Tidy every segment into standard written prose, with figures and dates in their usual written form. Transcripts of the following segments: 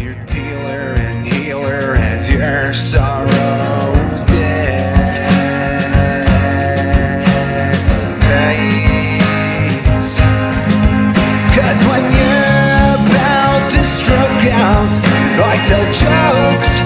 your dealer and healer as your sorrows dissipate. 'Cause when you're about to stroke out, I sell jokes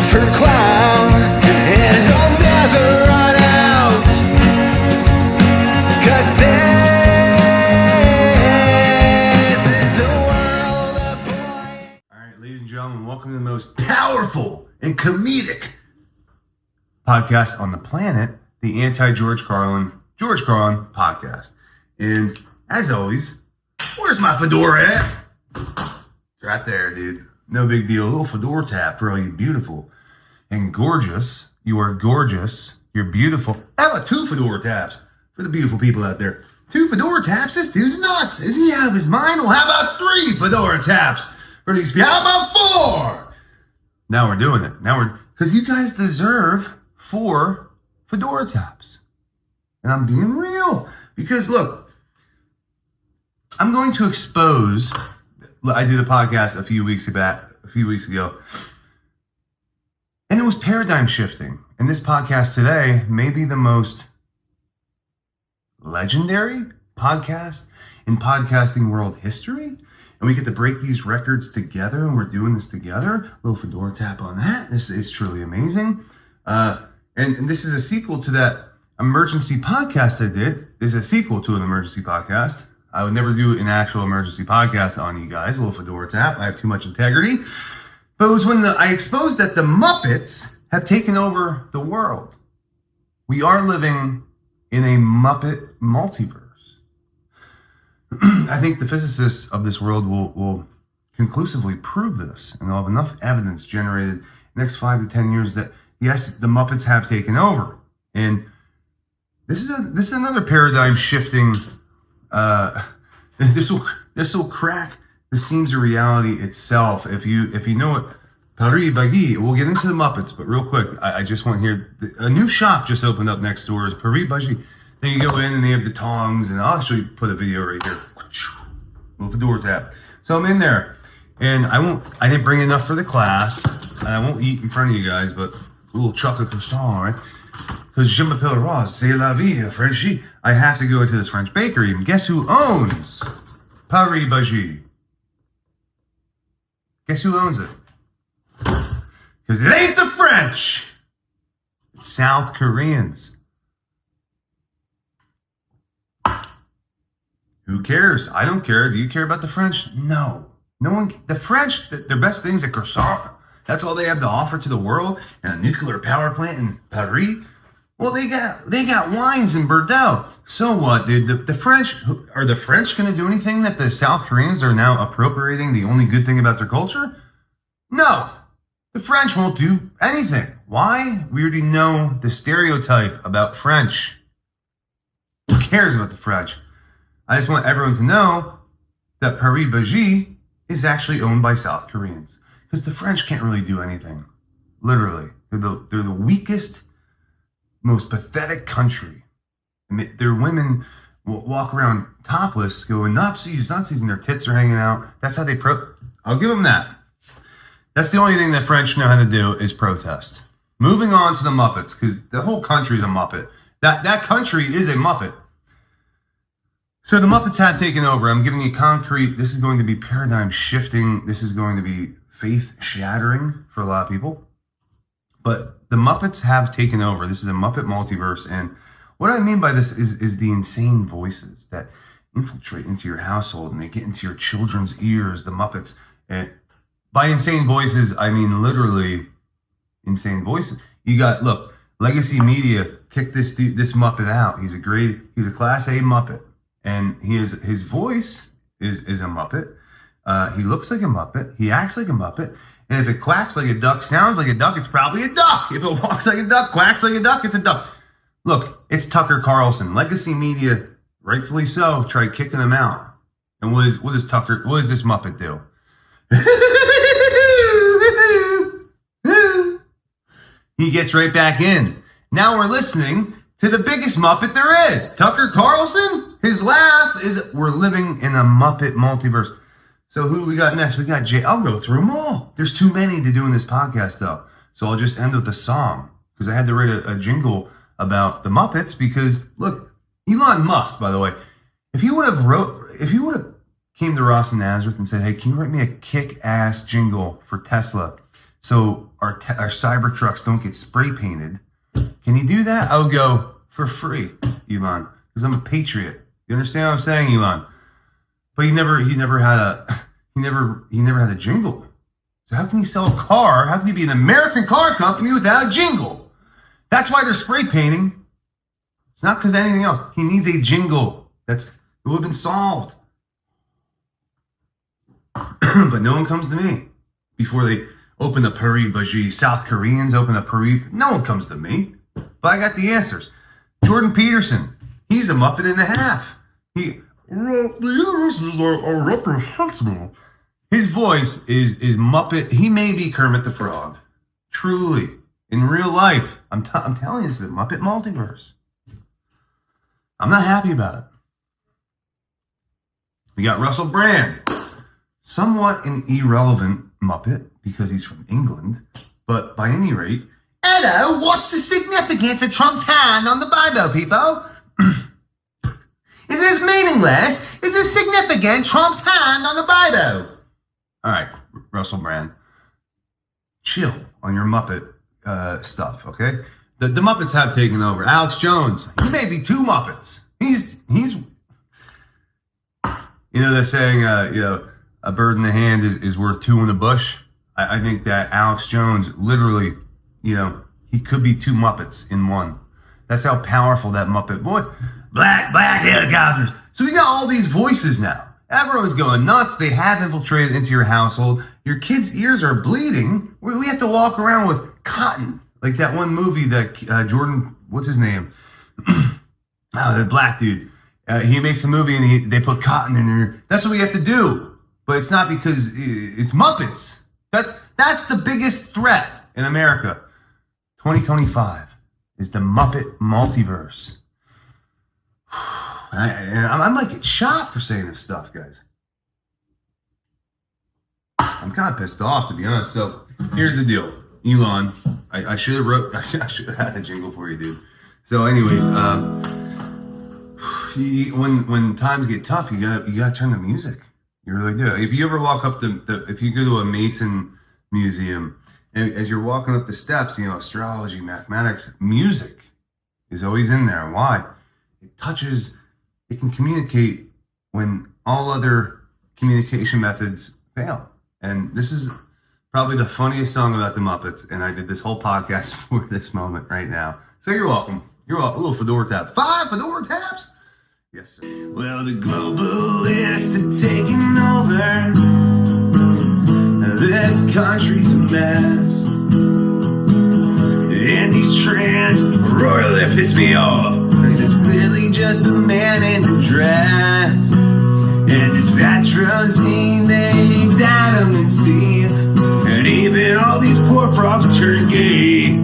for clown, and I'll never run out. 'Cause this is the world of boy. Alright, ladies and gentlemen, welcome to the most powerful and comedic podcast on the planet, the Anti-George Carlin podcast. And as always, where's my fedora at? It's right there, dude. No big deal. A little fedora tap for all you beautiful and gorgeous. You are gorgeous. You're beautiful. How about 2 fedora taps for the beautiful people out there? 2 fedora taps? This dude's nuts. Isn't he out of his mind? Well, how about 3 fedora taps for these people? How about 4? Now we're doing it. Because you guys deserve 4 fedora taps. And I'm being real. Because look, I'm going to expose. I did a podcast a few weeks ago, and it was paradigm shifting. And this podcast today may be the most legendary podcast in podcasting world history. And we get to break these records together, and we're doing this together. A little fedora tap on that. This is truly amazing. And this is a sequel to that emergency podcast I did. This is a sequel to an emergency podcast. I would never do an actual emergency podcast on you guys. A little fedora tap. I have too much integrity. But it was when I exposed that the Muppets have taken over the world. We are living in a Muppet Multiverse. I think the physicists of this world will conclusively prove this. And they'll have enough evidence generated in the next 5 to 10 years that, yes, the Muppets have taken over. And this is another paradigm shifting. This will crack the seams of reality itself. If you know what Paris Baguette, we'll get into the Muppets, but real quick, I just want to hear a new shop just opened up next door. Is Paris Baguette. Then you go in and they have the tongs, and I'll actually put a video right here. Little fedora tap. So I'm in there, and I didn't bring enough for the class, and I won't eat in front of you guys, but a little chocolate croissant, right? Because je m'appelle Ross, c'est la vie, Frenchie. I have to go into this French bakery, and guess who owns Paris Baguette? Guess who owns it? Because it ain't the French. It's South Koreans. Who cares? I don't care. Do you care about the French? No. No one. The French, their best things are croissant. That's all they have to offer to the world. And a nuclear power plant in Paris. Well, they got wines in Bordeaux. So what, dude? The French, are the French going to do anything that the South Koreans are now appropriating the only good thing about their culture? No. The French won't do anything. Why? We already know the stereotype about French. Who cares about the French? I just want everyone to know that Paris Baguette is actually owned by South Koreans. Because the French can't really do anything. Literally. They're the weakest, most pathetic country. Their women will walk around topless, going Nazis, and their tits are hanging out. That's how they I'll give them that. That's the only thing that French know how to do is protest. Moving on to the Muppets, because the whole country is a Muppet. That country is a Muppet. So the Muppets have taken over. I'm giving you concrete. This is going to be paradigm shifting. This is going to be faith shattering for a lot of people. But the Muppets have taken over. This is a Muppet Multiverse. And what I mean by this is the insane voices that infiltrate into your household and they get into your children's ears, the Muppets. And by insane voices, I mean literally insane voices. You got, look, Legacy Media kicked this Muppet out. He's a Class A Muppet. And his voice is a Muppet. He looks like a Muppet. He acts like a Muppet. And if it quacks like a duck, sounds like a duck, it's probably a duck. If it walks like a duck, quacks like a duck, it's a duck. Look, it's Tucker Carlson. Legacy Media, rightfully so, tried kicking him out. And what does this Muppet do? He gets right back in. Now we're listening to the biggest Muppet there is. Tucker Carlson, his laugh is, we're living in a Muppet Multiverse. So who we got next? We got Jay. I'll go through them all. There's too many to do in this podcast, though. So I'll just end with a song because I had to write a jingle about the Muppets because, look, Elon Musk, by the way, if he would have came to Ross and Nazareth and said, hey, can you write me a kick-ass jingle for Tesla so our cyber trucks don't get spray painted? Can you do that? I would go for free, Elon, because I'm a patriot. You understand what I'm saying, Elon? But he never had a jingle. So how can he sell a car? How can he be an American car company without a jingle? That's why they're spray painting. It's not because of anything else. He needs a jingle. It would have been solved. But no one comes to me before they open the Paris Baji. South Koreans open a Paris. No one comes to me. But I got the answers. Jordan Peterson. He's a Muppet and a half. The universes are reprehensible. His voice is Muppet. He may be Kermit the Frog. Truly. In real life. I'm telling you, this is a Muppet Multiverse. I'm not happy about it. We got Russell Brand. Somewhat an irrelevant Muppet because he's from England. But by any rate, hello, what's the significance of Trump's hand on the Bible, people? Is this meaningless? Is this significant? Trump's hand on the Bible. All right, Russell Brand. Chill on your Muppet stuff, okay? The Muppets have taken over. Alex Jones, he may be two Muppets. He's they're saying, a bird in the hand is worth two in the bush. I think that Alex Jones literally, he could be two Muppets in one. That's how powerful that Muppet boy. Black helicopters. So we got all these voices now. Everyone's going nuts. They have infiltrated into your household. Your kids' ears are bleeding. We have to walk around with cotton. Like that one movie that Jordan, what's his name? The black dude. He makes a movie and they put cotton in there. That's what we have to do. But it's not because it's Muppets. That's the biggest threat in America. 2025 is the Muppet Multiverse. I might get shot for saying this stuff, guys. I'm kind of pissed off, to be honest. So here's the deal. Elon, I should have had a jingle for you, dude. So anyways, when times get tough, you gotta turn the music. You really do. If you ever walk up if you go to a Mason museum, and as you're walking up the steps, astrology, mathematics, music is always in there. Why? It can communicate when all other communication methods fail. And this is probably the funniest song about the Muppets, and I did this whole podcast for this moment right now. So you're welcome. You're welcome. A little fedora tap. 5 fedora taps? Yes, sir. Well, the globalists have taken over. This country's a mess. And these trends royally piss me off. Cause it's clearly just a man in a dress. And it's atrazine, names Adam and Steve. And even all these poor frogs turn gay.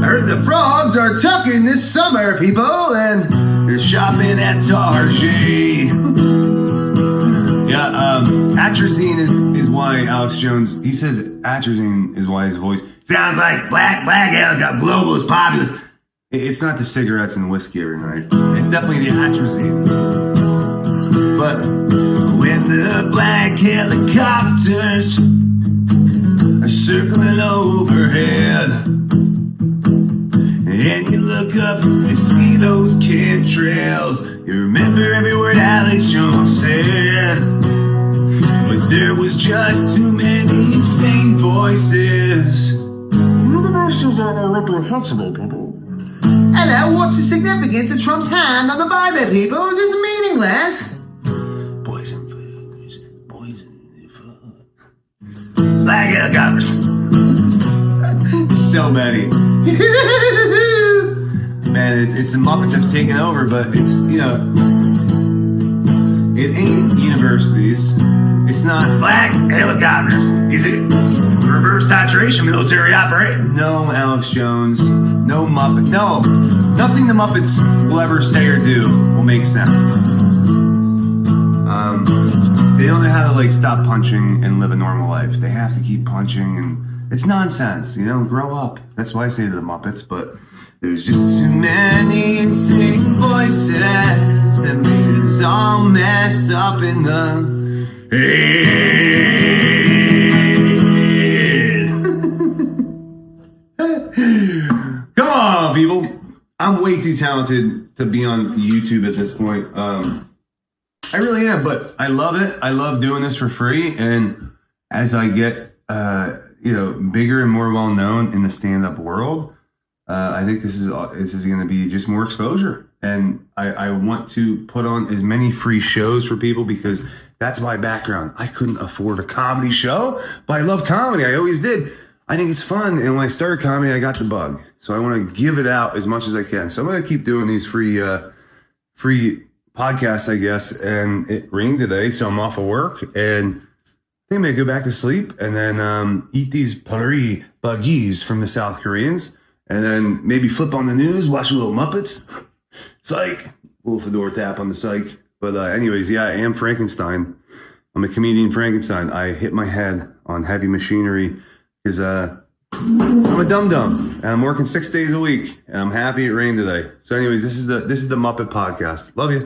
I heard the frogs are tucking this summer, people, and they're shopping at Target. Yeah, atrazine is why Alex Jones, he says atrazine is why his voice sounds like black helicopter, globalist populist. It's not the cigarettes and whiskey every night. It's definitely the atrazine. But when the black helicopters are circling overhead, and you look up and see those chemtrails, you remember every word Alex Jones said. But there was just too many insane voices. Universes are reprehensible, people. Hello, what's the significance of Trump's hand on the Bible, people? Is this meaningless? Poison foods, poison food. Black helicopters. So many. Man, it's the Muppets have taken over, but it's, it ain't universities. It's not black helicopters. Is it reverse titration military operation? No, Alex Jones. No Muppet. No. Nothing the Muppets will ever say or do will make sense. They don't know how to like stop punching and live a normal life. They have to keep punching, and it's nonsense. Grow up. That's why I say to the Muppets. But there's just too many insane voices that made us all messed up in the head. Come on, people. I'm way too talented to be on YouTube at this point. I really am, but I love it. I love doing this for free. And as I get, bigger and more well known in the stand-up world, I think this is going to be just more exposure. And I want to put on as many free shows for people because that's my background. I couldn't afford a comedy show, but I love comedy. I always did. I think it's fun. And when I started comedy, I got the bug. So I want to give it out as much as I can. So I'm going to keep doing these free podcasts, I guess. And it rained today, so I'm off of work. And I think I'm going to go back to sleep and then eat these Paris buggies from the South Koreans. And then maybe flip on the news, watch a little Muppets. Psych. Little fedora tap on the psych. But anyways, yeah, I am Frankenstein. I'm a comedian Frankenstein. I hit my head on heavy machinery because I'm a dum-dum. And I'm working 6 days a week. And I'm happy it rained today. So anyways, this is the Muppet Podcast. Love you.